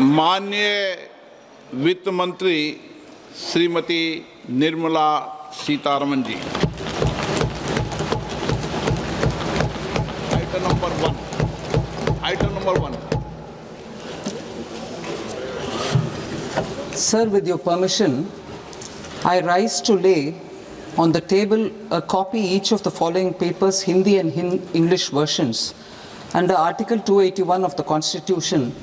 माननीय वित्त मंत्री श्रीमती निर्मला सीतारमन जी। Item number one. Sir, with your permission, I rise to lay on the table a copy each of the following papers, Hindi and English versions, under Article 281 of the Constitution,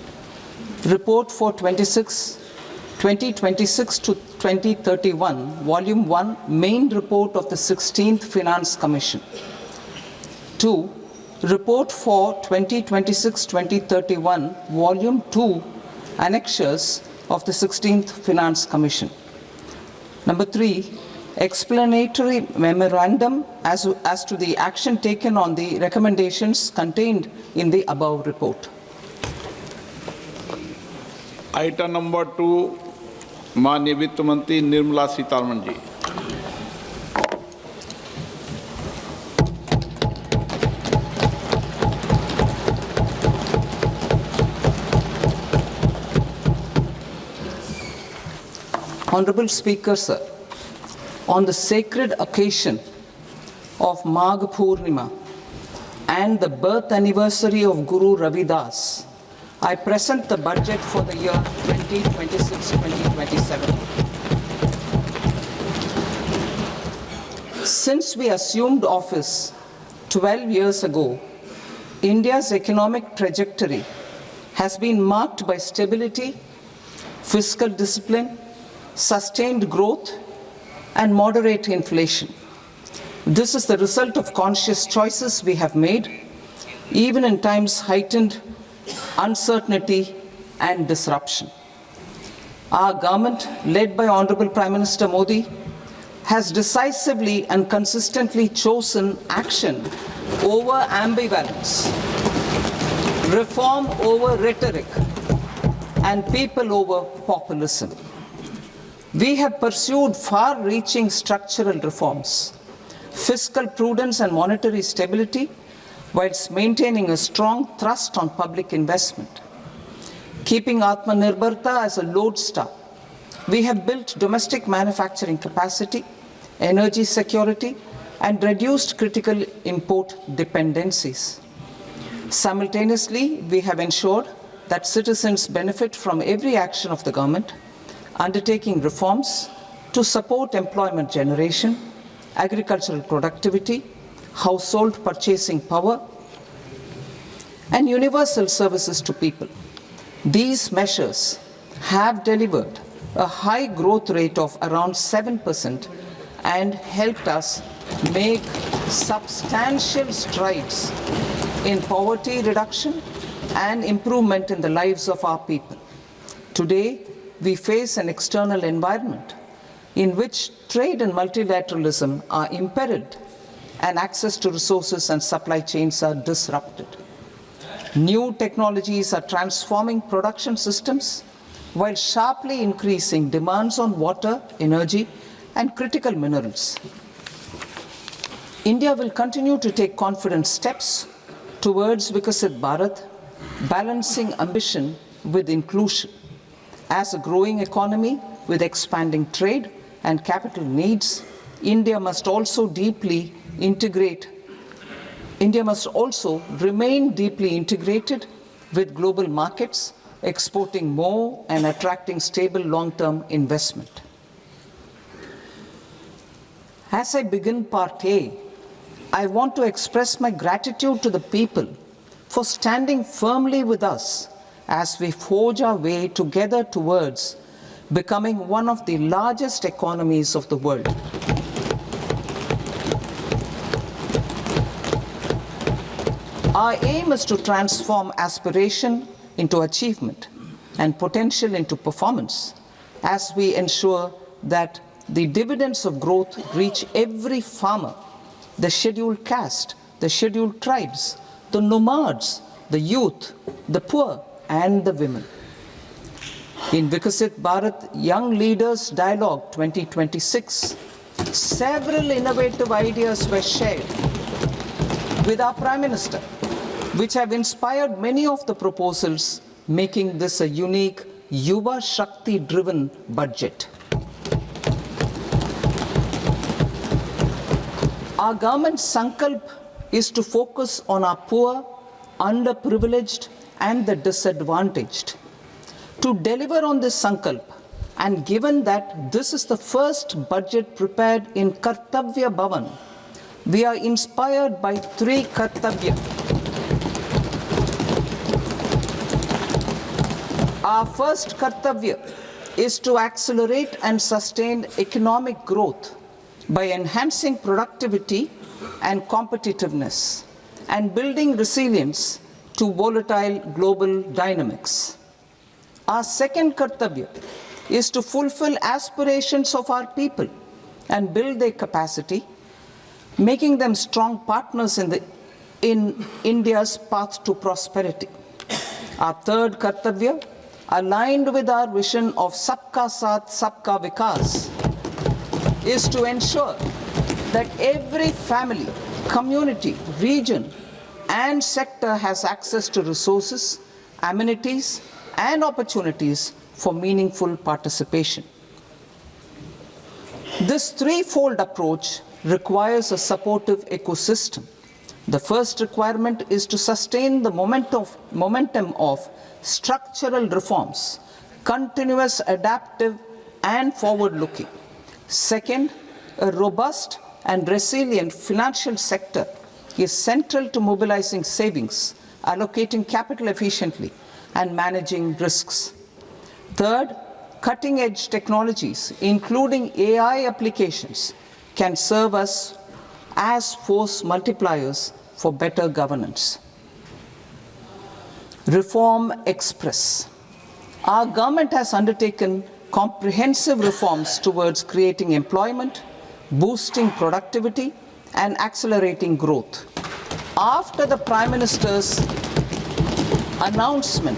Report for 2026 to 2031, Volume 1, Main Report of the 16th Finance Commission. 2. Report for 2026-2031, Volume 2, Annexures of the 16th Finance Commission. Number 3. Explanatory memorandum as to the action taken on the recommendations contained in the above report. Item number 2, माननीय वित्त मंत्री निर्मला सीतारमन जी। Honorable Speaker, sir, on the sacred occasion of Magh Purnima and the birth anniversary of Guru Ravidas, I present the budget for the year 2026-2027. Since we assumed office 12 years ago, India's economic trajectory has been marked by stability, fiscal discipline, sustained growth, and moderate inflation. This is the result of conscious choices we have made, even in times heightened uncertainty and disruption. Our government, led by Honorable Prime Minister Modi, has decisively and consistently chosen action over ambivalence, reform over rhetoric, and people over populism. We have pursued far-reaching structural reforms, fiscal prudence and monetary stability, whilst maintaining a strong thrust on public investment. Keeping Atmanirbharta as a lodestar, we have built domestic manufacturing capacity, energy security, and reduced critical import dependencies. Simultaneously, we have ensured that citizens benefit from every action of the government, undertaking reforms to support employment generation, agricultural productivity, household purchasing power, and universal services to people. These measures have delivered a high growth rate of around 7% and helped us make substantial strides in poverty reduction and improvement in the lives of our people. Today, we face an external environment in which trade and multilateralism are imperiled and access to resources and supply chains are disrupted. New technologies are transforming production systems while sharply increasing demands on water, energy, and critical minerals. India will continue to take confident steps towards Vikasit Bharat, balancing ambition with inclusion. As a growing economy with expanding trade and capital needs, India must also remain deeply integrated with global markets, exporting more and attracting stable long-term investment. As I begin Part A, I want to express my gratitude to the people for standing firmly with us as we forge our way together towards becoming one of the largest economies of the world. Our aim is to transform aspiration into achievement and potential into performance as we ensure that the dividends of growth reach every farmer, the scheduled caste, the scheduled tribes, the nomads, the youth, the poor, and the women. In Vikasit Bharat Young Leaders Dialogue 2026, several innovative ideas were shared with our Prime Minister, which have inspired many of the proposals, making this a unique Yuva Shakti-driven budget. Our government's sankalp is to focus on our poor, underprivileged, and the disadvantaged. To deliver on this sankalp, and given that this is the first budget prepared in Kartavya Bhavan, we are inspired by three Kartavya. Our first Kartavya is to accelerate and sustain economic growth by enhancing productivity and competitiveness and building resilience to volatile global dynamics. Our second Kartavya is to fulfill aspirations of our people and build their capacity, making them strong partners in India's path to prosperity. Our third Kartavya, aligned with our vision of Sabka Saath, Sabka Vikas, is to ensure that every family, community, region, and sector has access to resources, amenities, and opportunities for meaningful participation. This threefold approach requires a supportive ecosystem. The first requirement is to sustain the momentum of structural reforms, continuous, adaptive, and forward-looking. Second, a robust and resilient financial sector is central to mobilizing savings, allocating capital efficiently, and managing risks. Third, cutting-edge technologies, including AI applications, can serve us as force multipliers for better governance. Reform Express. Our government has undertaken comprehensive reforms towards creating employment, boosting productivity, and accelerating growth. After the Prime Minister's announcement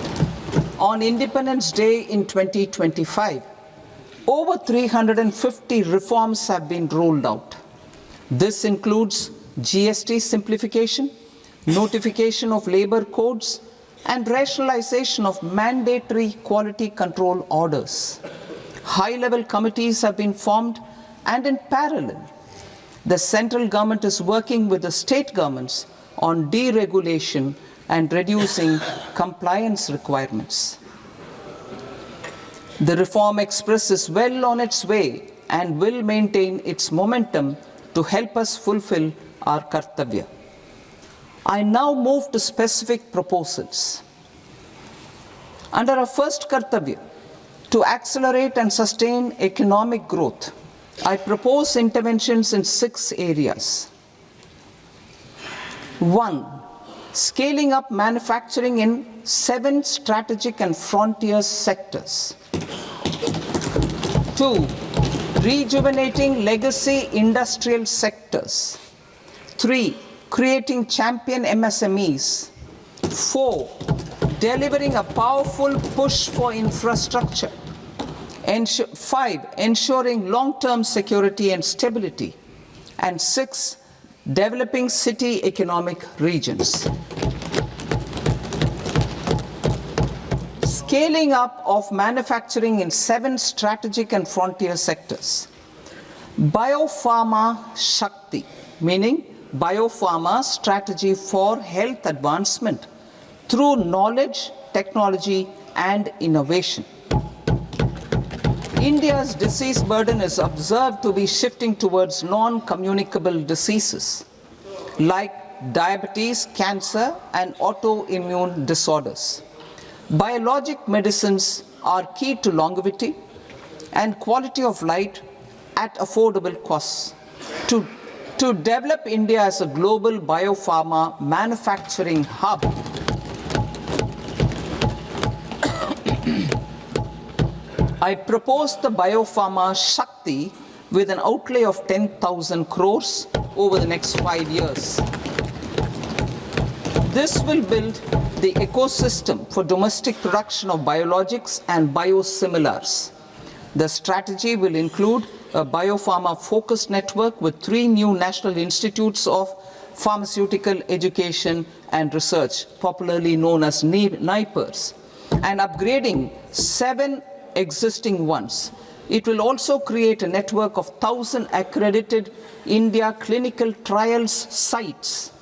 on Independence Day in 2025, over 350 reforms have been rolled out. This includes GST simplification, notification of labor codes, and rationalization of mandatory quality control orders. High-level committees have been formed, and in parallel, the central government is working with the state governments on deregulation and reducing compliance requirements. The Reform Express is well on its way and will maintain its momentum to help us fulfill our Kartavya. I now move to specific proposals. Under our first Kartavya, to accelerate and sustain economic growth, I propose interventions in 6 areas. 1. Scaling up manufacturing in 7 strategic and frontier sectors. 2. Rejuvenating legacy industrial sectors. 3. Creating champion MSMEs. 4. Delivering a powerful push for infrastructure. 5. Ensuring long-term security and stability. And 6. Developing city economic regions. Scaling up of manufacturing in 7 strategic and frontier sectors. Biopharma Shakti, meaning biopharma strategy for health advancement through knowledge, technology, and innovation. India's disease burden is observed to be shifting towards non-communicable diseases like diabetes, cancer, and autoimmune disorders. Biologic medicines are key to longevity and quality of life at affordable costs. To develop India as a global biopharma manufacturing hub, I propose the Biopharma Shakti with an outlay of 10,000 crores over the next 5 years. This will build the ecosystem for domestic production of biologics and biosimilars. The strategy will include a biopharma-focused network with 3 new national institutes of pharmaceutical education and research, popularly known as NIPERs, and upgrading 7 existing ones. It will also create a network of 1,000 accredited India clinical trials sites.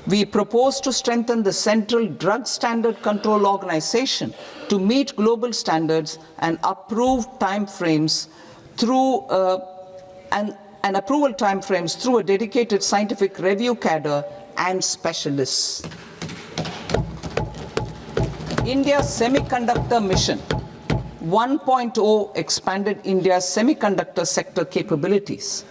We propose to strengthen the Central Drug Standard Control Organization to meet global standards and approve timeframes through and approval timeframes through a dedicated scientific review cadre and specialists. India's semiconductor mission 1.0 expanded India's semiconductor sector capabilities.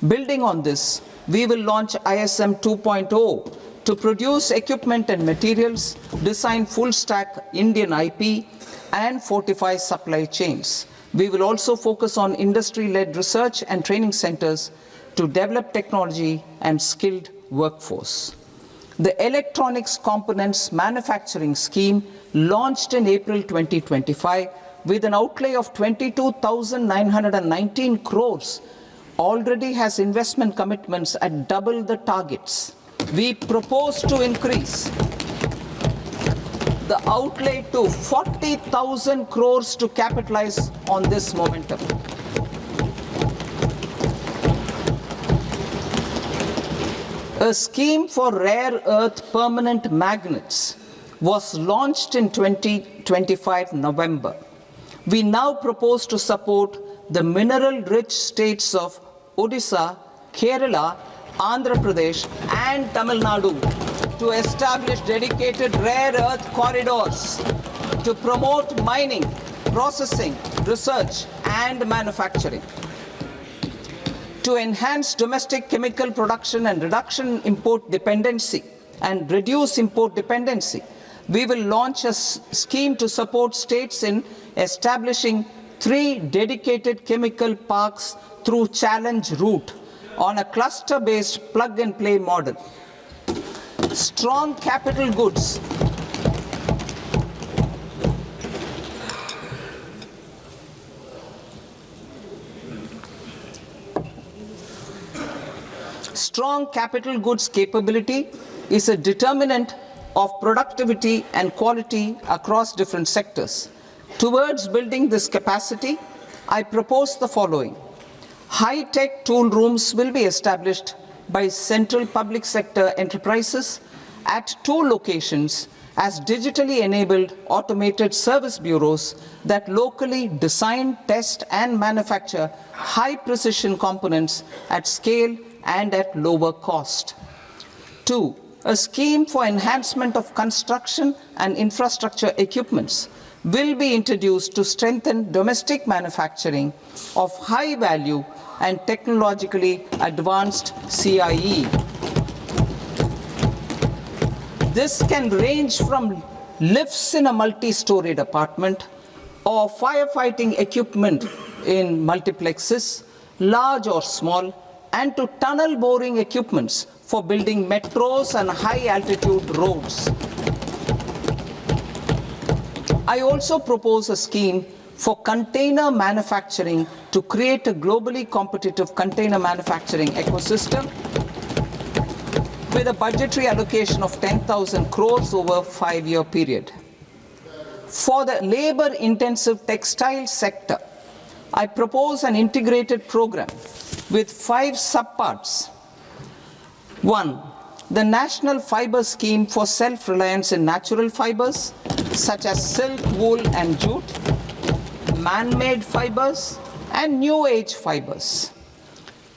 Building on this, we will launch ISM 2.0 to produce equipment and materials, design full-stack Indian IP, and fortify supply chains. We will also focus on industry-led research and training centers to develop technology and skilled workforce. The Electronics Components Manufacturing Scheme, launched in April 2025, with an outlay of 22,919 crores, already has investment commitments at double the targets. We propose to increase the outlay to 40,000 crores to capitalize on this momentum. A scheme for rare earth permanent magnets was launched in 2025 November. We now propose to support the mineral-rich states of Odisha, Kerala, Andhra Pradesh, and Tamilnadu to establish dedicated rare earth corridors to promote mining, processing, research, and manufacturing. To enhance domestic chemical production and reduce import dependency, we will launch a scheme to support states in establishing 3 dedicated chemical parks through challenge route on a cluster-based plug-and-play model. Strong capital goods. Strong capital goods capability is a determinant of productivity and quality across different sectors. Towards building this capacity, I propose the following. High-tech tool rooms will be established by central public sector enterprises at 2 locations as digitally enabled automated service bureaus that locally design, test, and manufacture high-precision components at scale and at lower cost. 2. A scheme for enhancement of construction and infrastructure equipments will be introduced to strengthen domestic manufacturing of high value and technologically advanced CIE. This can range from lifts in a multi-storied apartment or firefighting equipment in multiplexes, large or small, and to tunnel boring equipments for building metros and high-altitude roads. I also propose a scheme for container manufacturing to create a globally competitive container manufacturing ecosystem with a budgetary allocation of 10,000 crores over a 5-year period. For the labor-intensive textile sector, I propose an integrated program with 5 subparts. 1. The National Fiber Scheme for self-reliance in natural fibers, such as silk, wool, and jute, man-made fibers, and new-age fibers.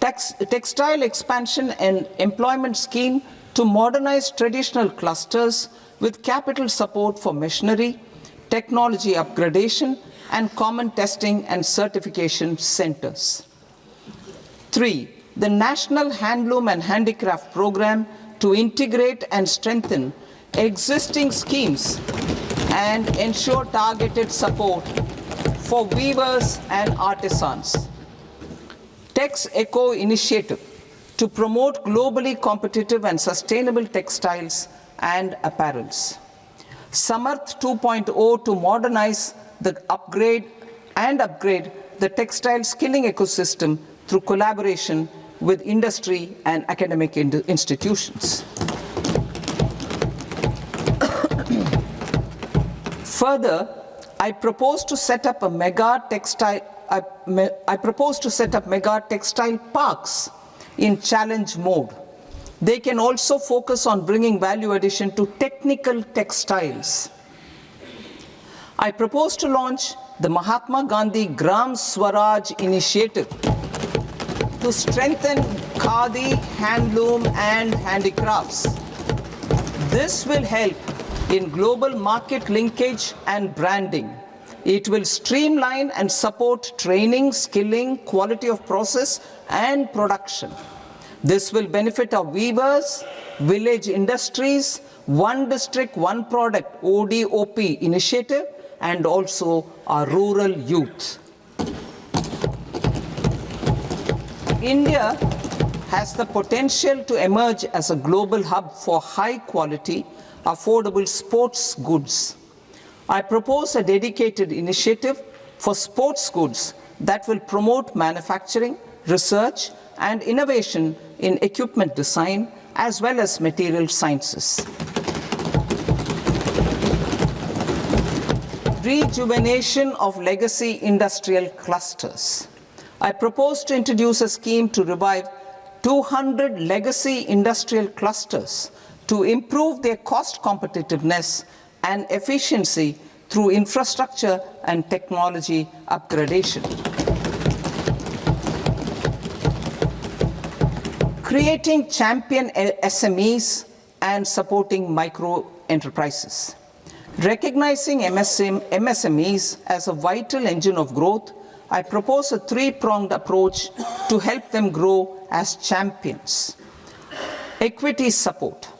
Textile expansion and employment scheme to modernize traditional clusters with capital support for machinery, technology upgradation, and common testing and certification centers. 3. The National Handloom and Handicraft Program to integrate and strengthen existing schemes and ensure targeted support for weavers and artisans. Tex Eco Initiative to promote globally competitive and sustainable textiles and apparels. Samarth 2.0 to modernize the upgrade the textile skilling ecosystem through collaboration with industry and academic institutions. Further, I propose to set up mega textile parks in challenge mode. They can also focus on bringing value addition to technical textiles. I propose to launch the Mahatma Gandhi Gram Swaraj initiative to strengthen khadi, handloom and handicrafts. This will help in global market linkage and branding. It will streamline and support training, skilling, quality of process and production. This will benefit our weavers, village industries, one district, one product ODOP initiative, and also our rural youth. India has the potential to emerge as a global hub for high quality, affordable sports goods. I propose a dedicated initiative for sports goods that will promote manufacturing, research, and innovation in equipment design as well as material sciences. Rejuvenation of legacy industrial clusters. I propose to introduce a scheme to revive 200 legacy industrial clusters to improve their cost competitiveness and efficiency through infrastructure and technology upgradation. Creating champion SMEs and supporting micro enterprises. Recognizing MSMEs as a vital engine of growth, I propose a three-pronged approach to help them grow as champions. Equity support.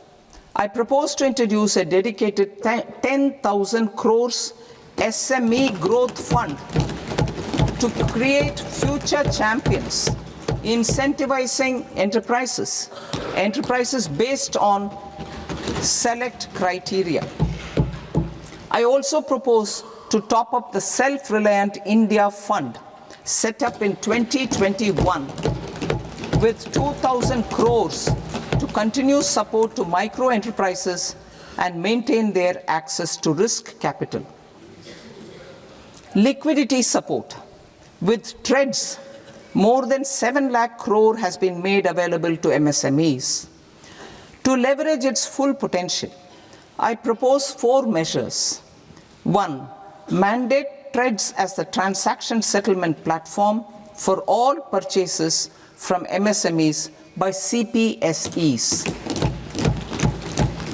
I propose to introduce a dedicated 10,000 crores SME growth fund to create future champions, incentivizing enterprises based on select criteria. I also propose to top up the Self-Reliant India Fund set up in 2021 with 2,000 crores to continue support to micro enterprises and maintain their access to risk capital. Liquidity support. With TREDS, more than 7 lakh crore has been made available to MSMEs. To leverage its full potential, I propose 4 measures. 1. Mandate TREDS as the transaction settlement platform for all purchases from MSMEs by CPSEs,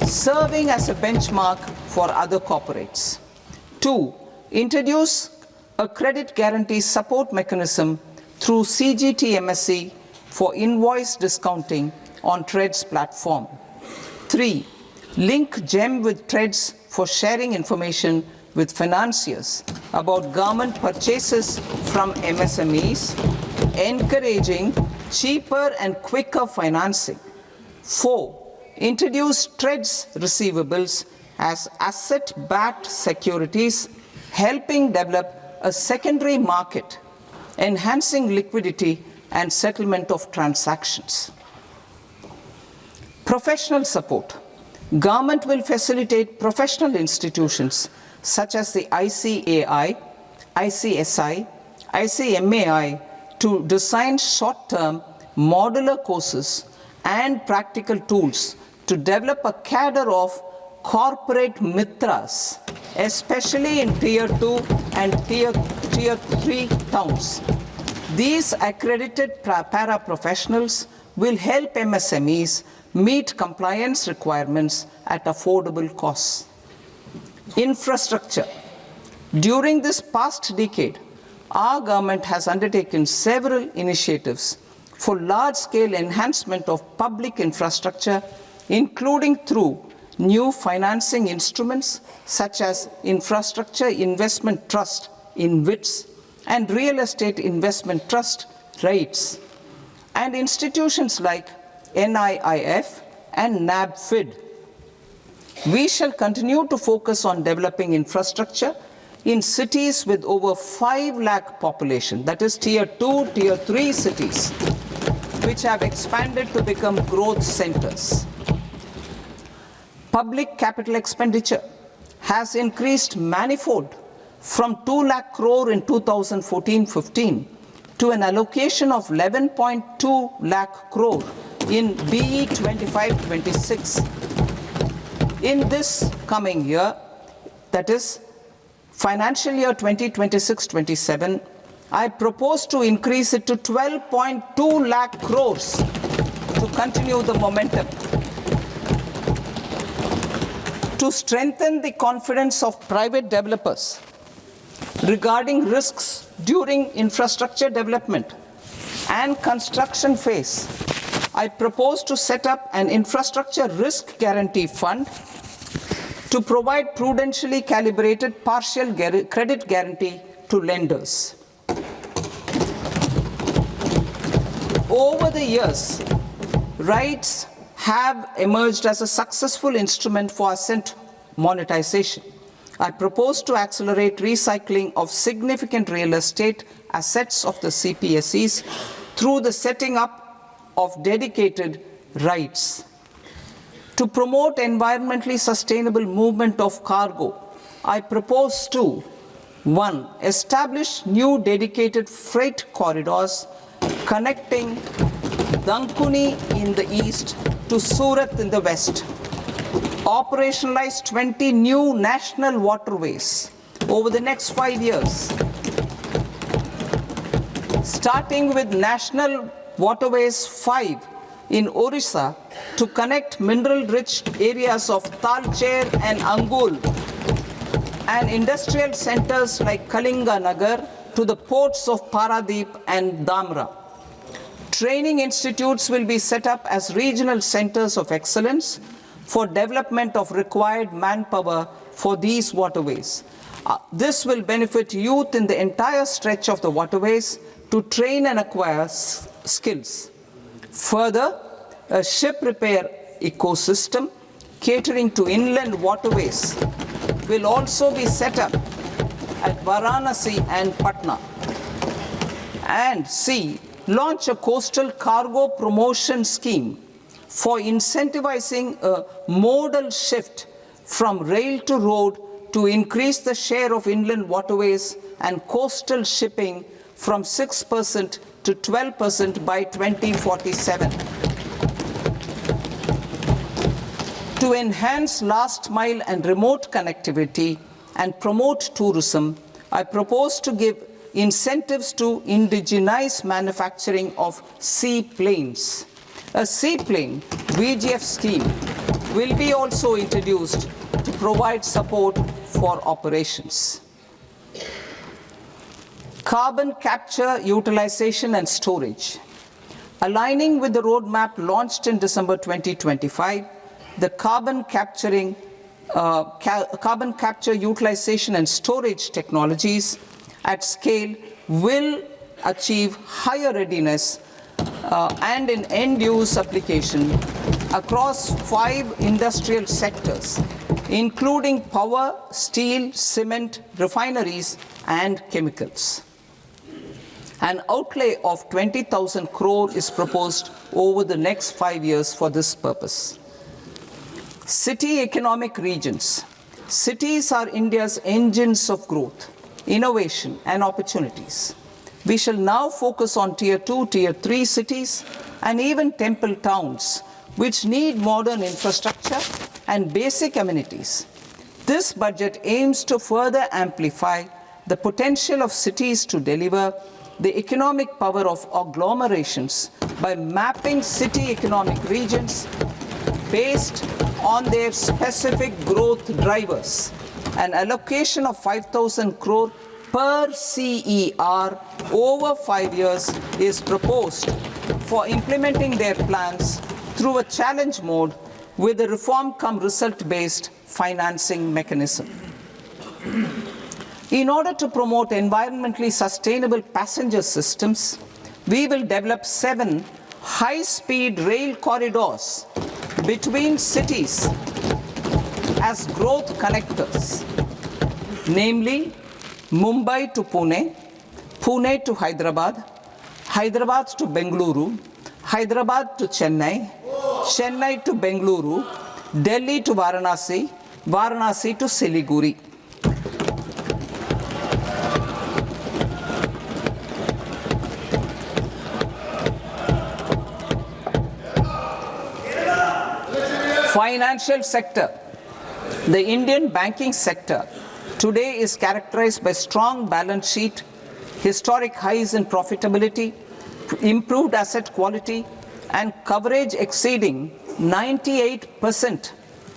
serving as a benchmark for other corporates. 2. Introduce a credit guarantee support mechanism through CGT-MSE for invoice discounting on TREDS platform. 3. Link GEM with TREDS for sharing information with financiers about government purchases from MSMEs, encouraging cheaper and quicker financing. 4. Introduce TREDS receivables as asset-backed securities, helping develop a secondary market, enhancing liquidity and settlement of transactions. Professional support. Government will facilitate professional institutions such as the ICAI, ICSI, ICMAI to design short-term modular courses and practical tools to develop a cadre of corporate mitras, especially in Tier 2 and Tier 3 towns. These accredited para-professionals will help MSMEs meet compliance requirements at affordable costs. Infrastructure. During this past decade, our government has undertaken several initiatives for large-scale enhancement of public infrastructure, including through new financing instruments such as Infrastructure Investment Trust (InvITs) and Real Estate Investment Trust (REITs), and institutions like NIIF and NABFID. We shall continue to focus on developing infrastructure in cities with over 5 lakh population, that is Tier 2, Tier 3 cities, which have expanded to become growth centers. Public capital expenditure has increased manifold from 2 lakh crore in 2014-15 to an allocation of 11.2 lakh crore in BE 25-26. In this coming year, that is financial year 2026-27, I propose to increase it to 12.2 lakh crores to continue the momentum. To strengthen the confidence of private developers regarding risks during infrastructure development and construction phase, I propose to set up an infrastructure risk guarantee fund to provide prudentially calibrated partial credit guarantee to lenders. Over the years, RITES have emerged as a successful instrument for asset monetization. I propose to accelerate recycling of significant real estate assets of the CPSEs through the setting up of dedicated RITES. To promote environmentally sustainable movement of cargo, I propose to 1. Establish new dedicated freight corridors connecting Dankuni in the east to Surat in the west. Operationalize 20 new national waterways over the next 5 years. Starting with National Waterways 5 in Orissa to connect mineral-rich areas of Talcher and Angul and industrial centers like Kalinga Nagar to the ports of Paradeep and Dhamra. Training institutes will be set up as regional centers of excellence for development of required manpower for these waterways. This will benefit youth in the entire stretch of the waterways to train and acquire skills. Further, a ship repair ecosystem catering to inland waterways will also be set up at Varanasi and Patna. And C, launch a coastal cargo promotion scheme for incentivizing a modal shift from rail to road to increase the share of inland waterways and coastal shipping from 6% to 12% by 2047. To enhance last mile and remote connectivity and promote tourism, I propose to give incentives to indigenize manufacturing of seaplanes. A seaplane VGF scheme will be also introduced to provide support for operations. Carbon capture, utilization and storage. Aligning with the roadmap launched in December 2025, the carbon capture, utilization and storage technologies at scale will achieve higher readiness and in end-use application across 5 industrial sectors, including power, steel, cement, refineries, and chemicals. An outlay of 20,000 crore is proposed over the next 5 years for this purpose. City economic regions. Cities are India's engines of growth, innovation, and opportunities. We shall now focus on Tier 2, Tier 3 cities, and even temple towns, which need modern infrastructure and basic amenities. This budget aims to further amplify the potential of cities to deliver the economic power of agglomerations by mapping city economic regions based on their specific growth drivers. An allocation of 5,000 crore per CER over 5 years is proposed for implementing their plans through a challenge mode with a reform-cum-result-based financing mechanism. In order to promote environmentally sustainable passenger systems, we will develop 7 high-speed rail corridors between cities as growth connectors, namely Mumbai to Pune, Pune to Hyderabad, Hyderabad to Bengaluru, Hyderabad to Chennai, Chennai to Bengaluru, Delhi to Varanasi, Varanasi to Siliguri. Financial sector. The Indian banking sector today is characterized by strong balance sheet, historic highs in profitability, improved asset quality, and coverage exceeding 98%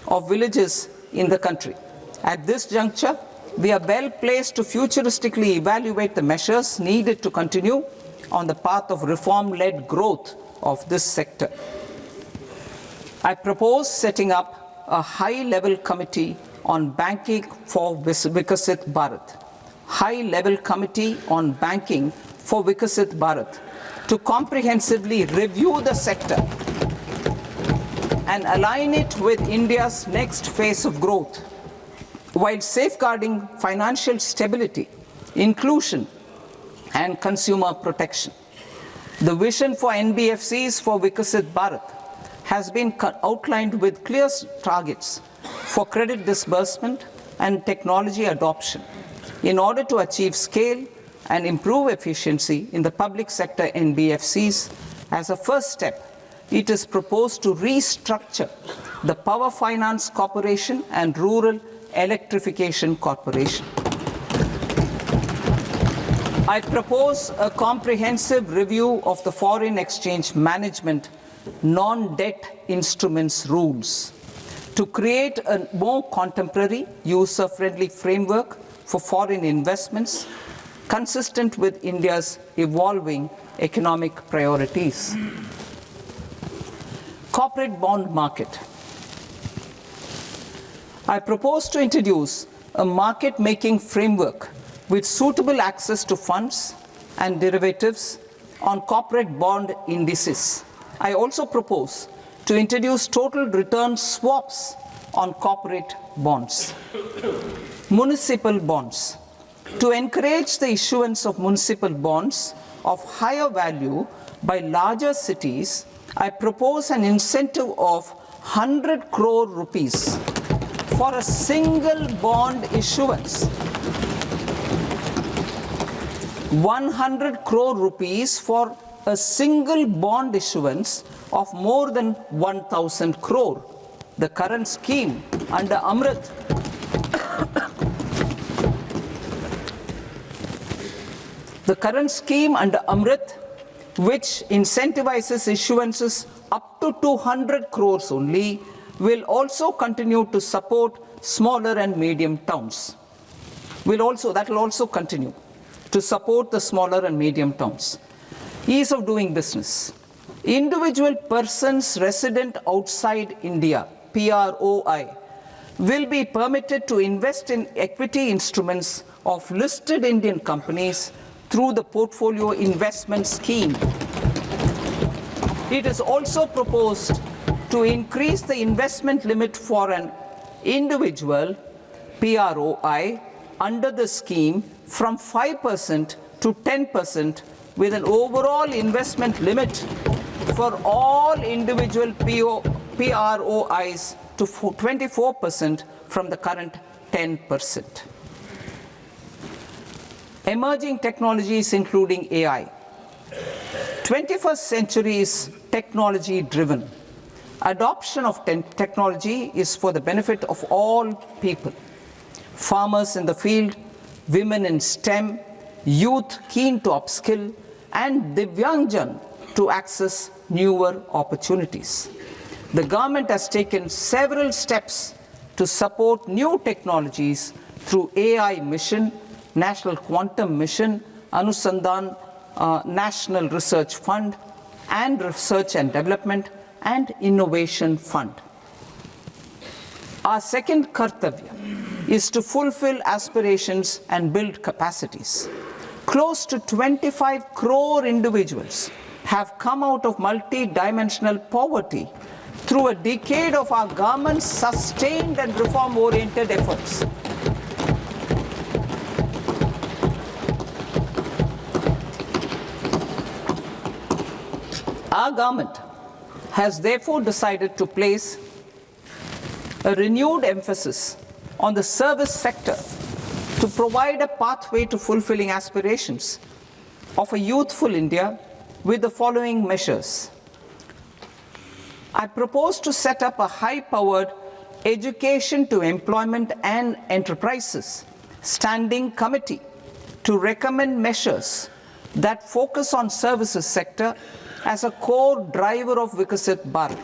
of villages in the country. At this juncture, we are well placed to futuristically evaluate the measures needed to continue on the path of reform-led growth of this sector. I propose setting up a high-level committee on banking for Vikasit Bharat. High-level committee on banking for Vikasit Bharat to comprehensively review the sector and align it with India's next phase of growth, while safeguarding financial stability, inclusion, and consumer protection. The vision for NBFCs for Vikasit Bharat has been outlined with clear targets for credit disbursement and technology adoption in order to achieve scale and improve efficiency in the public sector NBFCs. As a first step, it is proposed to restructure the Power Finance Corporation and Rural Electrification Corporation. I propose a comprehensive review of the foreign exchange management non-debt instruments rules to create a more contemporary, user-friendly framework for foreign investments consistent with India's evolving economic priorities. Corporate bond market. I propose to introduce a market-making framework with suitable access to funds and derivatives on corporate bond indices. I also propose to introduce total return swaps on corporate bonds. Municipal bonds. To encourage the issuance of municipal bonds of higher value by larger cities, I propose an incentive of 100 crore rupees for a single bond issuance. 100 crore rupees for a single bond issuance of more than 1,000 crore. The current scheme under Amrit which incentivizes issuances up to 200 crores only, will also continue to support smaller and medium towns. That will also continue to support the smaller and medium towns. Ease of doing business. Individual persons resident outside India, PROI, will be permitted to invest in equity instruments of listed Indian companies through the portfolio investment scheme. It is also proposed to increase the investment limit for an individual PROI under the scheme from 5% to 10%, with an overall investment limit for all individual PROIs to 24% from the current 10%. Emerging technologies including AI. 21st century is technology driven. Adoption of technology is for the benefit of all people. Farmers in the field, women in STEM, youth keen to upskill, and Divyangjan to access newer opportunities. The government has taken several steps to support new technologies through AI Mission, National Quantum Mission, Anusandhan National Research Fund, and Research and Development and Innovation Fund. Our second kartavya is to fulfill aspirations and build capacities. Close to 25 crore individuals have come out of multi-dimensional poverty through a decade of our government's sustained and reform-oriented efforts. Our government has therefore decided to place a renewed emphasis on the service sector to provide a pathway to fulfilling aspirations of a youthful India with the following measures. I propose to set up a high-powered Education to Employment and Enterprises Standing Committee to recommend measures that focus on services sector as a core driver of Vikasit Bharat.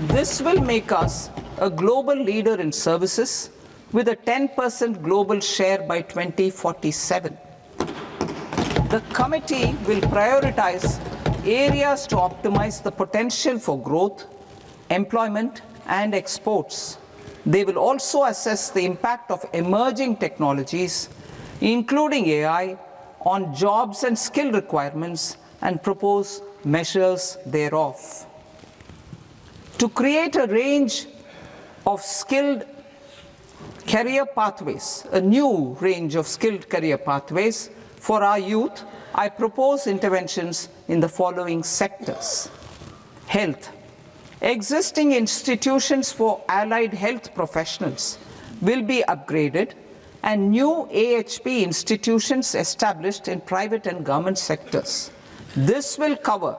This will make us a global leader in services with a 10% global share by 2047. The committee will prioritize areas to optimize the potential for growth, employment, and exports. They will also assess the impact of emerging technologies, including AI, on jobs and skill requirements and propose measures thereof. To create a range of skilled career pathways, a new range of skilled career pathways for our youth, I propose interventions in the following sectors. Health. Existing institutions for allied health professionals will be upgraded and new AHP institutions established in private and government sectors. This will cover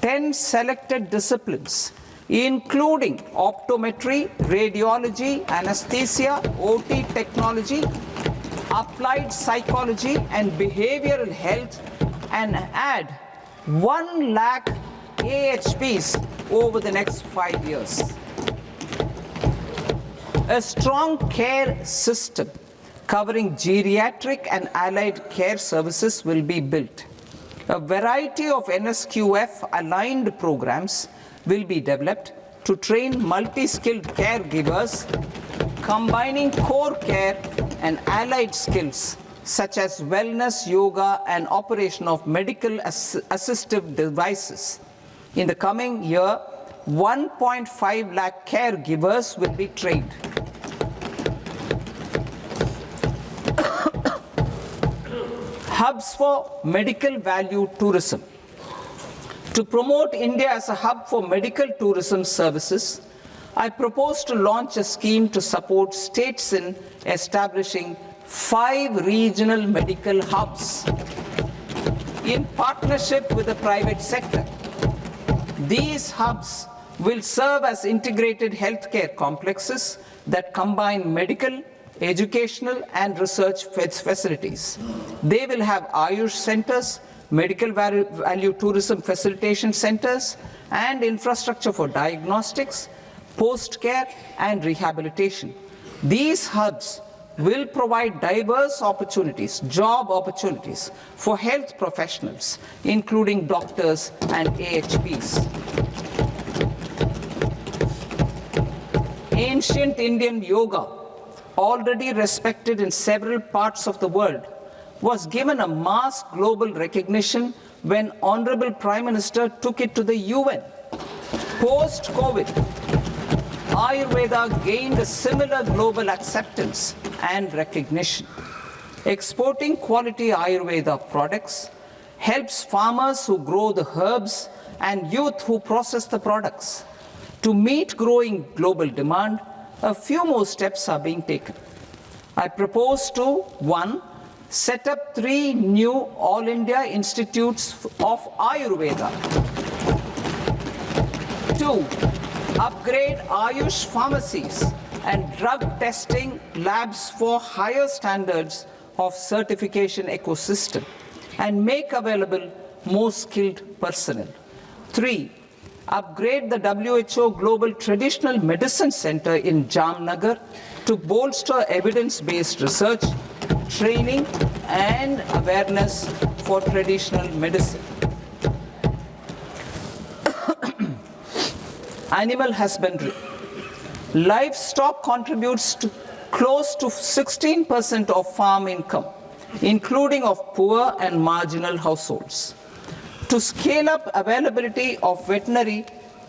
10 selected disciplines, including optometry, radiology, anesthesia, OT technology, applied psychology and behavioral health, and add 1 lakh AHPs over the next 5 years. A strong care system covering geriatric and allied care services will be built. A variety of NSQF aligned programs will be developed to train multi-skilled caregivers, combining core care and allied skills such as wellness, yoga, and operation of medical assistive devices. In the coming year, 1.5 lakh caregivers will be trained. Hubs for medical value tourism. To promote India as a hub for medical tourism services, I propose to launch a scheme to support states in establishing 5 regional medical hubs in partnership with the private sector. These hubs will serve as integrated healthcare complexes that combine medical, educational, and research facilities. They will have Ayush centers, medical value tourism facilitation centers, and infrastructure for diagnostics, post-care, and rehabilitation. These hubs will provide diverse opportunities, job opportunities for health professionals, including doctors and AHPs. Ancient Indian yoga, already respected in several parts of the world, was given a mass global recognition when Honorable Prime Minister took it to the UN. Post-COVID, Ayurveda gained a similar global acceptance and recognition. Exporting quality Ayurveda products helps farmers who grow the herbs and youth who process the products. To meet growing global demand, a few more steps are being taken. I propose to 1. Set up 3 new All India Institutes of Ayurveda. 2. Upgrade Ayush pharmacies and drug testing labs for higher standards of certification ecosystem and make available more skilled personnel. 3. Upgrade the WHO Global Traditional Medicine Center in Jamnagar to bolster evidence-based research, training, and awareness for traditional medicine. Animal husbandry. Livestock contributes to close to 16% of farm income, including of poor and marginal households. To scale up availability of veterinary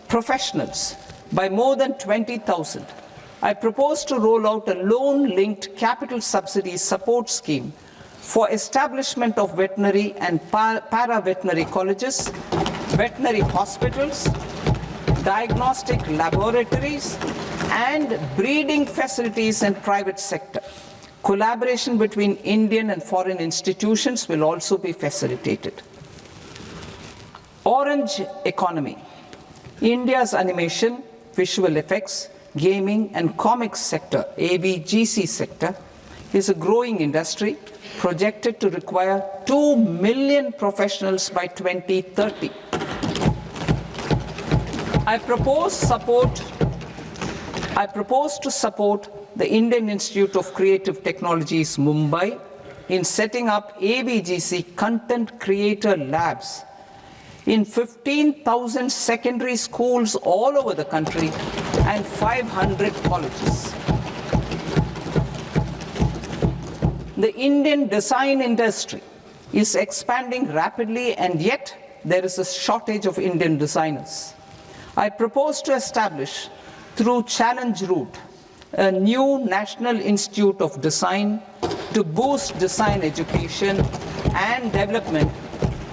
professionals by more than 20,000, I propose to roll out a loan-linked capital subsidy support scheme for establishment of veterinary and para-veterinary colleges, veterinary hospitals, diagnostic laboratories, and breeding facilities in private sector. Collaboration between Indian and foreign institutions will also be facilitated. Orange economy. India's animation, visual effects, gaming and comics sector, AVGC sector, is a growing industry projected to require 2 million professionals by 2030. I propose to support the Indian Institute of Creative Technologies, Mumbai, in setting up AVGC content creator labs in 15,000 secondary schools all over the country and 500 colleges. The Indian design industry is expanding rapidly, and yet there is a shortage of Indian designers. I propose to establish, through Challenge Route, a new National Institute of Design to boost design education and development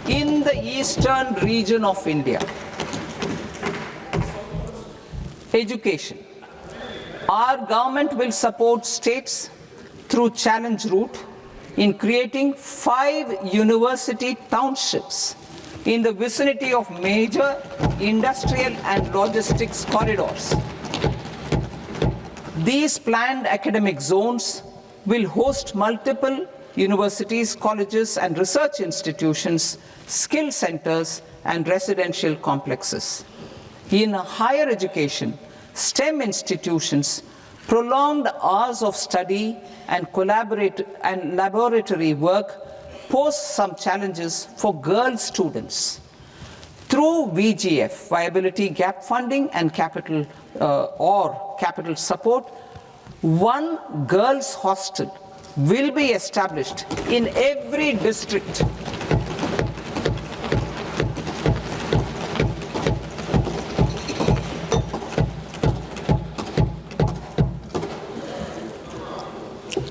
in the eastern region of India. Education. Our government will support states through Challenge Route in creating 5 university townships in the vicinity of major industrial and logistics corridors. These planned academic zones will host multiple universities, colleges and research institutions, skill centers and residential complexes. In higher education, STEM institutions, prolonged hours of study and laboratory work pose some challenges for girl students. Through VGF, Viability Gap Funding and capital support, one girls' hostel will be established in every district.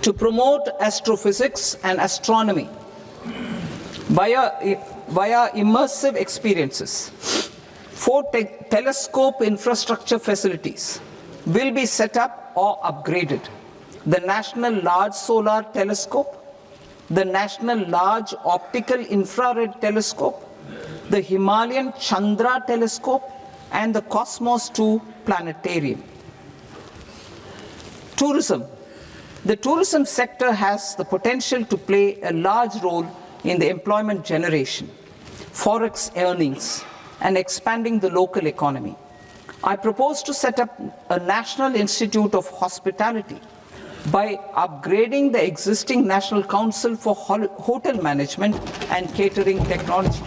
To promote astrophysics and astronomy via immersive experiences. 4 telescope infrastructure facilities will be set up or upgraded. The National Large Solar Telescope, the National Large Optical Infrared Telescope, the Himalayan Chandra Telescope, and the Cosmos 2 Planetarium. Tourism. The tourism sector has the potential to play a large role in the employment generation, forex earnings, and expanding the local economy. I propose to set up a National Institute of Hospitality by upgrading the existing National Council for Hotel Management and Catering Technology.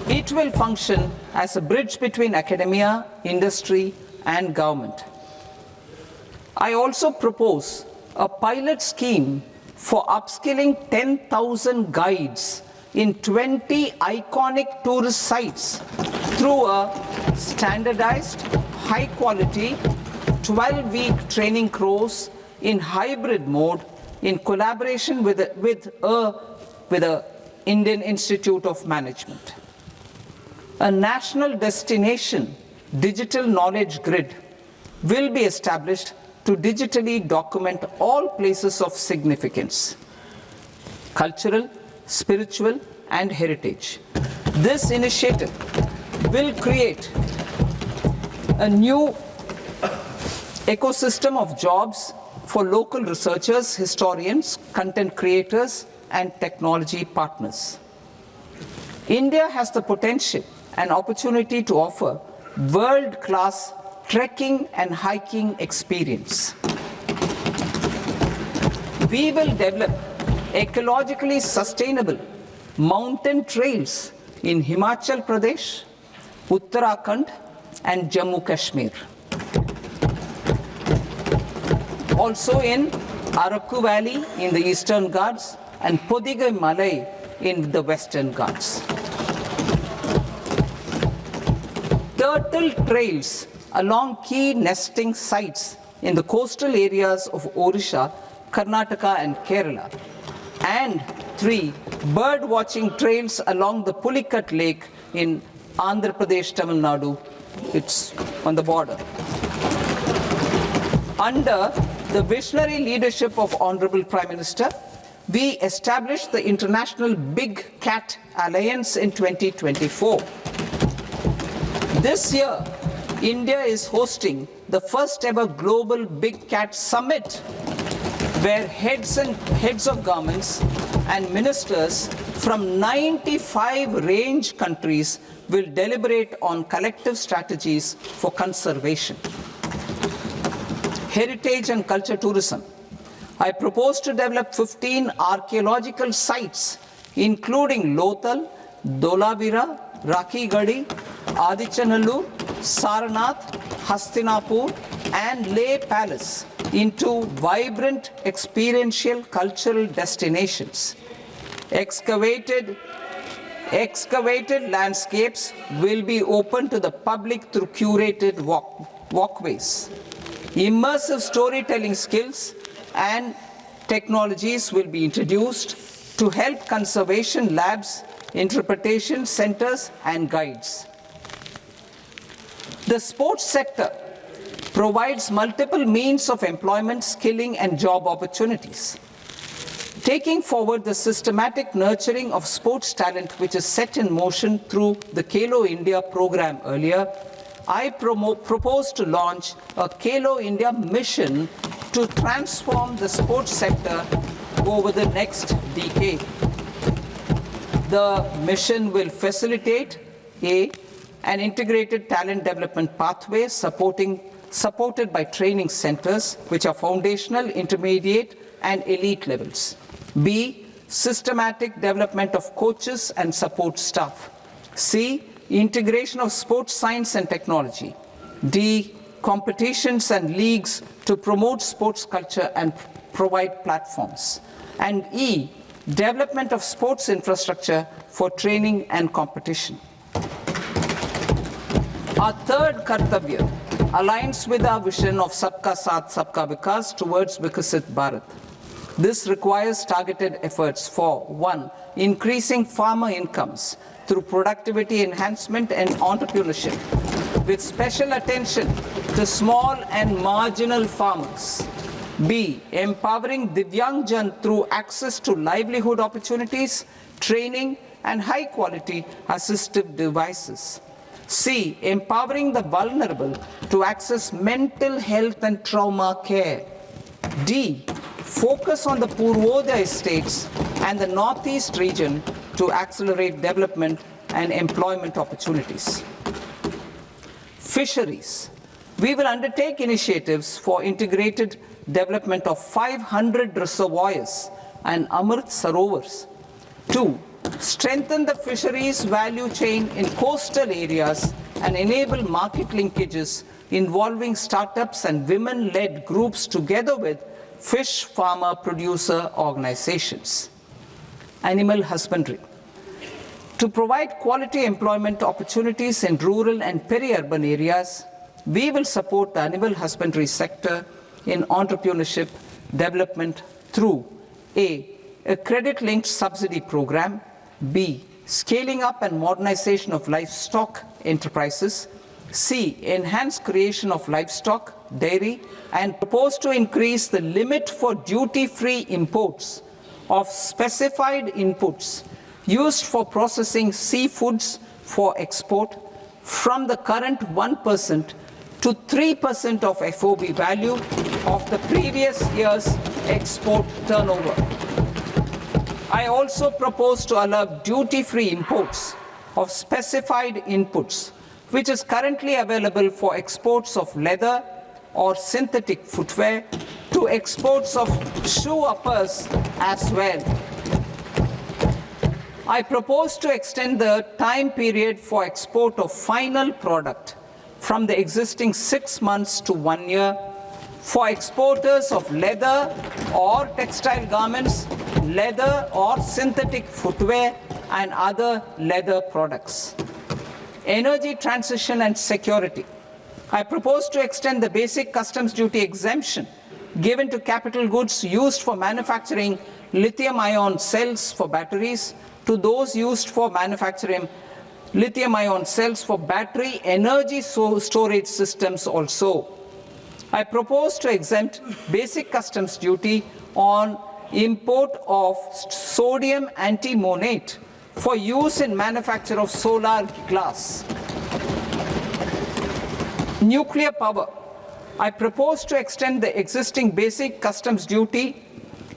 It will function as a bridge between academia, industry, and government. I also propose a pilot scheme for upskilling 10,000 guides in 20 iconic tourist sites through a standardized, high-quality, 12-week training course in hybrid mode in collaboration with the Indian Institute of Management. A national destination digital knowledge grid will be established to digitally document all places of significance, cultural, spiritual, and heritage. This initiative will create a new ecosystem of jobs for local researchers, historians, content creators, and technology partners. India has the potential and opportunity to offer world-class trekking and hiking experience. We will develop ecologically sustainable mountain trails in Himachal Pradesh, Uttarakhand, and Jammu Kashmir. Also in Araku Valley in the Eastern Ghats and Podigai Malai in the Western Ghats. Turtle trails along key nesting sites in the coastal areas of Odisha, Karnataka, and Kerala. And 3 bird watching trails along the Pulikat Lake in Andhra Pradesh, Tamilnadu. It's on the border. Under the visionary leadership of Honorable Prime Minister, we established the International Big Cat Alliance in 2024. This year, India is hosting the first ever Global Big Cat Summit, where heads of governments and ministers from 95 range countries will deliberate on collective strategies for conservation. Heritage and culture tourism. I propose to develop 15 archaeological sites, including Lothal, Dholavira, Rakhigarhi, Adichanallur, Saranath, Hastinapur, and Leh Palace into vibrant experiential cultural destinations. Excavated landscapes will be open to the public through curated walkways. Immersive storytelling skills and technologies will be introduced to help conservation labs, interpretation centers, and guides. The sports sector provides multiple means of employment, skilling, and job opportunities. Taking forward the systematic nurturing of sports talent, which is set in motion through the Khelo India program earlier, I propose to launch a Khelo India mission to transform the sports sector over the next decade. The mission will facilitate an integrated talent development pathway supported by training centers, which are foundational, intermediate, and elite levels. B, systematic development of coaches and support staff. C, integration of sports science and technology. D, competitions and leagues to promote sports culture and provide platforms. And E, development of sports infrastructure for training and competition. Our third Kartavya aligns with our vision of Sabka Saath, Sabka Vikas towards Vikasit Bharat. This requires targeted efforts for 1, increasing farmer incomes through productivity enhancement and entrepreneurship, with special attention to small and marginal farmers. B, empowering Divyangjan through access to livelihood opportunities, training, and high-quality assistive devices. C, empowering the vulnerable to access mental health and trauma care. D, focus on the Purvodaya states and the Northeast region to accelerate development and employment opportunities. Fisheries. We will undertake initiatives for integrated development of 500 reservoirs and Amrit Sarovars. 2, strengthen the fisheries value chain in coastal areas and enable market linkages involving startups and women-led groups together with fish farmer producer organizations. Animal husbandry. To provide quality employment opportunities in rural and peri-urban areas, we will support the animal husbandry sector in entrepreneurship development through A, credit-linked subsidy program, B, scaling up and modernization of livestock enterprises, C, enhanced creation of livestock, dairy, and propose to increase the limit for duty-free imports of specified inputs used for processing seafoods for export from the current 1% to 3% of FOB value of the previous year's export turnover. I also propose to allow duty-free imports of specified inputs, which is currently available for exports of leather or synthetic footwear, to exports of shoe uppers as well. I propose to extend the time period for export of final product from the existing 6 months to 1 year for exporters of leather or textile garments, leather or synthetic footwear, and other leather products. Energy transition and security. I propose to extend the basic customs duty exemption given to capital goods used for manufacturing lithium-ion cells for batteries to those used for manufacturing lithium-ion cells for battery energy storage systems also. I propose to exempt basic customs duty on import of sodium antimonate for use in manufacture of solar glass. Nuclear power. I propose to extend the existing basic customs duty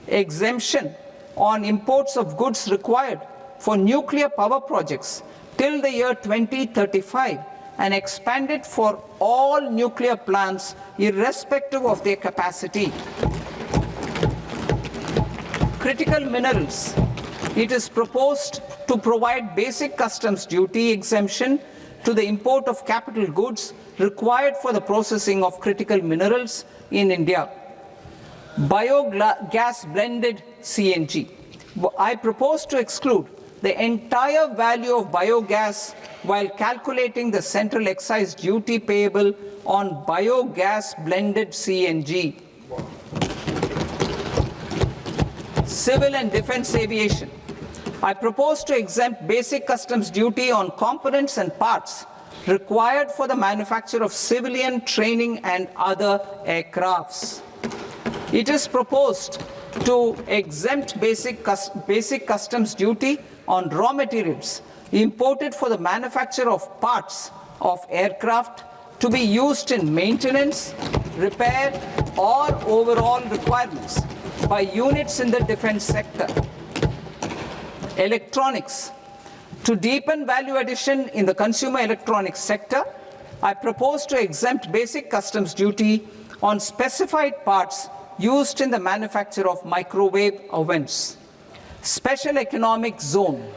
exemption on imports of goods required for nuclear power projects till the year 2035 and expand it for all nuclear plants irrespective of their capacity. Critical minerals. It is proposed to provide basic customs duty exemption to the import of capital goods required for the processing of critical minerals in India. Biogas blended CNG. I propose to exclude the entire value of biogas while calculating the central excise duty payable on biogas blended CNG. Civil and defense aviation. I propose to exempt basic customs duty on components and parts required for the manufacture of civilian training and other aircrafts. It is proposed to exempt basic customs duty on raw materials imported for the manufacture of parts of aircraft to be used in maintenance, repair, or overall requirements by units in the defense sector. Electronics. To deepen value addition in the consumer electronics sector, I propose to exempt basic customs duty on specified parts used in the manufacture of microwave ovens. Special economic zone.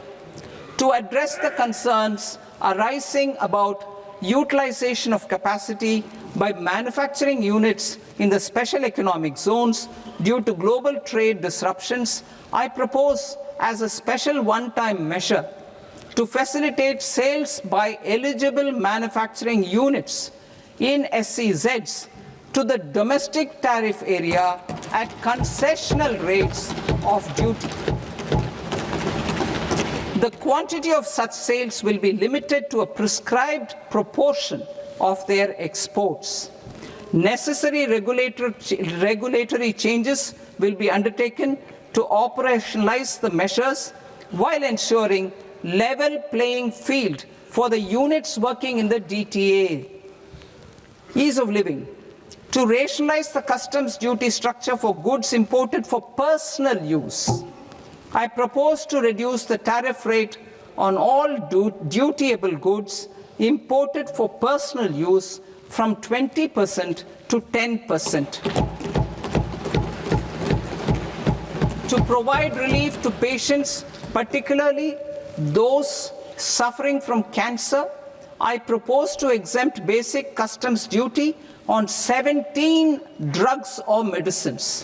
To address the concerns arising about utilization of capacity by manufacturing units in the special economic zones due to global trade disruptions, I propose as a special one-time measure to facilitate sales by eligible manufacturing units in SEZs to the domestic tariff area at concessional rates of duty. The quantity of such sales will be limited to a prescribed proportion of their exports. Necessary regulatory changes will be undertaken to operationalize the measures while ensuring level playing field for the units working in the DTA. Ease of living. To rationalize the customs duty structure for goods imported for personal use, I propose to reduce the tariff rate on all dutiable goods imported for personal use from 20% to 10%. To provide relief to patients, particularly those suffering from cancer, I propose to exempt basic customs duty on 17 drugs or medicines.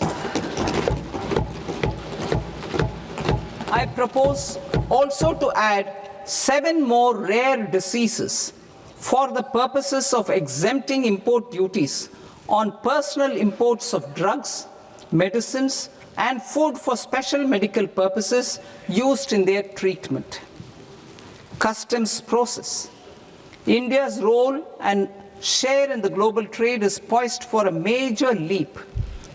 I propose also to add 7 more rare diseases for the purposes of exempting import duties on personal imports of drugs, medicines, and food for special medical purposes used in their treatment. Customs process. India's role and share in the global trade is poised for a major leap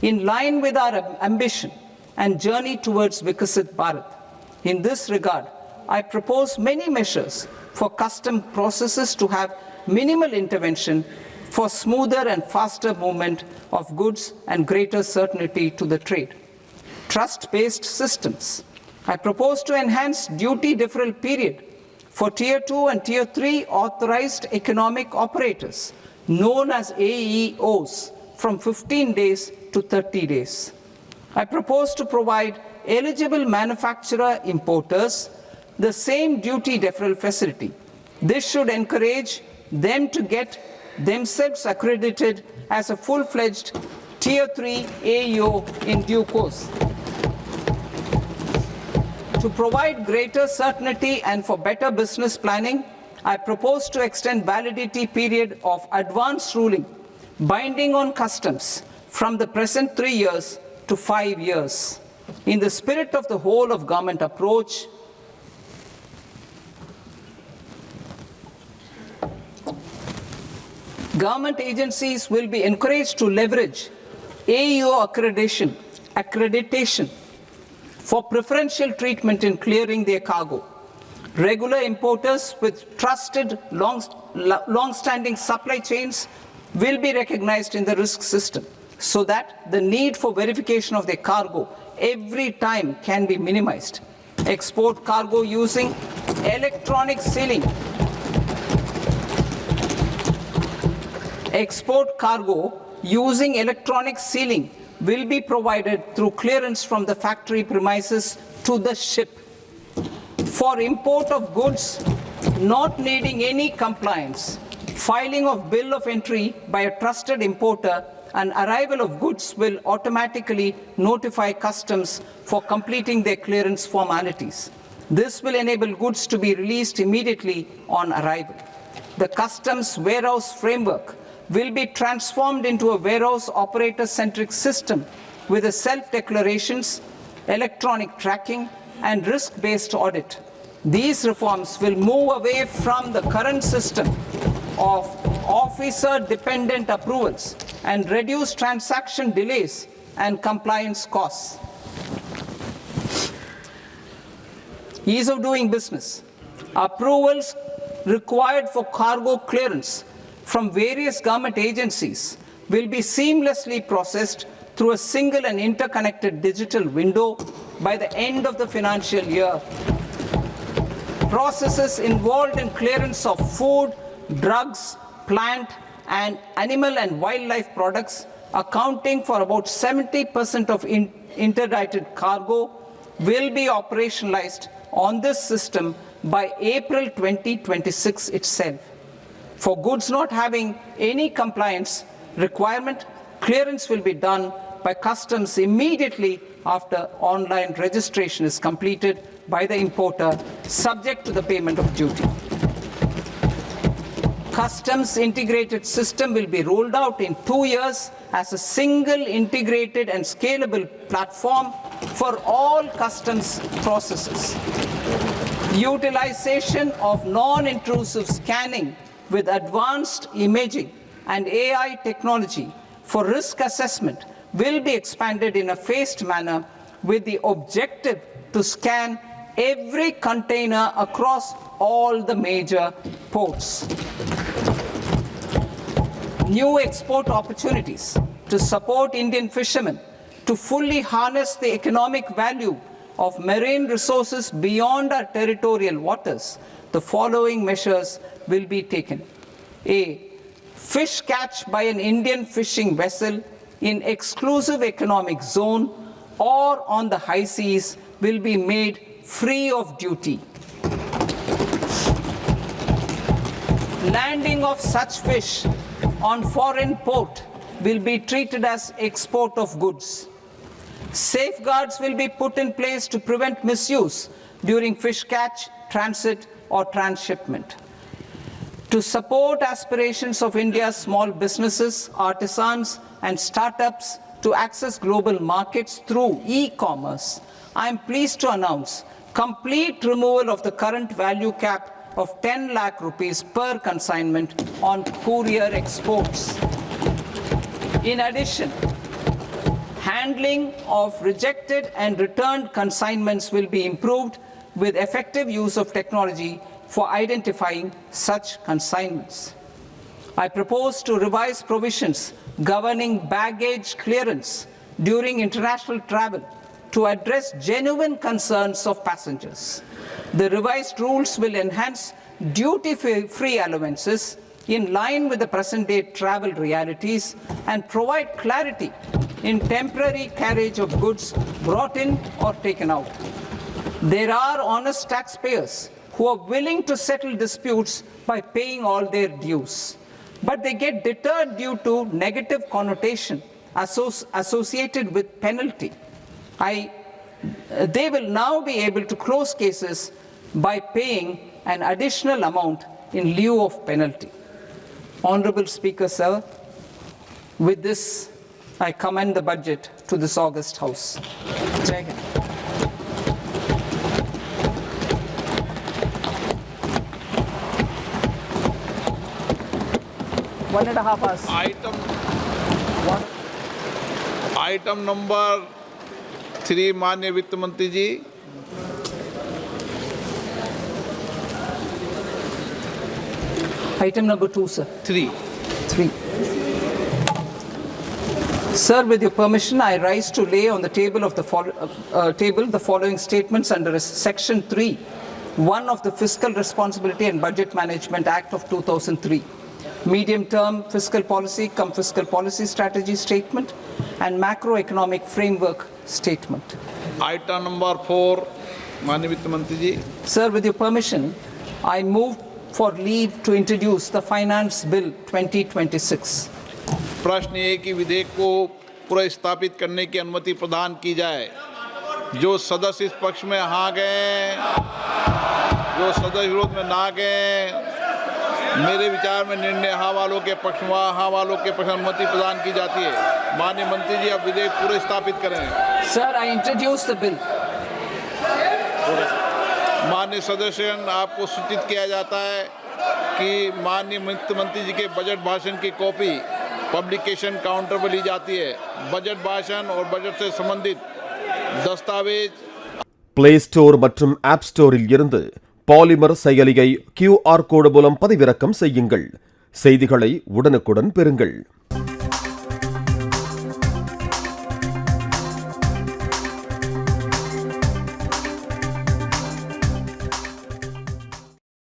in line with our ambition and journey towards Vikasit Bharat. In this regard, I propose many measures for custom processes to have minimal intervention for smoother and faster movement of goods and greater certainty to the trade. Trust-based systems. I propose to enhance duty deferral period for Tier 2 and Tier 3 authorized economic operators, known as AEOs, from 15 days to 30 days. I propose to provide eligible manufacturer importers the same duty deferral facility. This should encourage them to get themselves accredited as a full-fledged Tier 3 AEO in due course. To provide greater certainty and for better business planning, I propose to extend validity period of advance ruling binding on customs from the present 3 years to 5 years. In the spirit of the whole of government approach, government agencies will be encouraged to leverage AEO accreditation for preferential treatment in clearing their cargo. Regular importers with trusted, long-standing supply chains will be recognized in the risk system so that the need for verification of their cargo every time can be minimized. Export cargo using electronic sealing. Export cargo using electronic sealing will be provided through clearance from the factory premises to the ship. For import of goods not needing any compliance, filing of bill of entry by a trusted importer and arrival of goods will automatically notify customs for completing their clearance formalities. This will enable goods to be released immediately on arrival. The customs warehouse framework will be transformed into a warehouse operator-centric system with a self-declarations, electronic tracking, and risk-based audit. These reforms will move away from the current system of officer-dependent approvals and reduce transaction delays and compliance costs. Ease of doing business. Approvals required for cargo clearance from various government agencies will be seamlessly processed through a single and interconnected digital window by the end of the financial year. Processes involved in clearance of food, drugs, plant, and animal and wildlife products, accounting for about 70% of interdicted cargo, will be operationalized on this system by April 2026 itself. For goods not having any compliance requirement, clearance will be done by customs immediately after online registration is completed by the importer, subject to the payment of duty. Customs integrated system will be rolled out in 2 years as a single integrated and scalable platform for all customs processes. Utilization of non-intrusive scanning with advanced imaging and AI technology for risk assessment will be expanded in a phased manner with the objective to scan every container across all the major ports. New export opportunities to support Indian fishermen to fully harness the economic value of marine resources beyond our territorial waters. The following measures will be taken. A. Fish catch by an Indian fishing vessel in exclusive economic zone or on the high seas will be made free of duty. Landing of such fish on foreign port will be treated as export of goods. Safeguards will be put in place to prevent misuse during fish catch, transit, or transshipment. To support aspirations of India's small businesses, artisans, and startups to access global markets through e-commerce, I am pleased to announce complete removal of the current value cap of 10 lakh rupees per consignment on courier exports. In addition, handling of rejected and returned consignments will be improved with effective use of technology for identifying such consignments. I propose to revise provisions governing baggage clearance during international travel to address genuine concerns of passengers. The revised rules will enhance duty-free allowances in line with the present-day travel realities and provide clarity in temporary carriage of goods brought in or taken out. There are honest taxpayers who are willing to settle disputes by paying all their dues, but they get deterred due to negative connotation associated with penalty. They will now be able to close cases by paying an additional amount in lieu of penalty. Honorable Speaker, sir, with this, I commend the budget to this august House. Jai Hind. One and a half hours. Item number 3 माननीय वित्त मंत्री जी। Item number 2, sir. 3। 3. Sir, with your permission, I rise to lay on the table of the the following statements under Section 3, 1 of the Fiscal Responsibility and Budget Management Act of 2003, medium-term fiscal policy cum fiscal policy strategy statement, and macroeconomic framework statement. Item number 4 माननीय वित्त मंत्री जी। Sir, with your permission, I move for leave to introduce the Finance Bill 2026. प्रश्न ये कि विधेयक को पुनर्स्थापित करने की अनुमति प्रदान की जाए। जो सदस्य इस पक्ष में हाँ गए, जो सदस्य विरोध में ना गए, मेरे विचार में निर्णय हाँ वालों के पक्ष में, हाँ वालों के पक्ष में अनुमति प्रदान की जाती है। माननीय मंत्री जी, अब विधेयक पुनर्स्थापित करें। Sir, I introduce the bill. माननीय सदस्यगण, आपको सूचित किया जाता है कि माननीय वित्त मंत्री जी के बजट भाषण की कॉपी पब्लिकेशन काउंटर पर ली जाती है। बजट भाषण और बजट से संबंधित दस्तावेज प्ले स्टोर மற்றும் ஆப் ஸ்டோரில் இருந்து பாலிமர் செயலியை QR கோடு மூலம் பதிவிறக்கம் செய்யுங்கள். செய்திகளை உடனுக்குடன் பெறுங்கள்.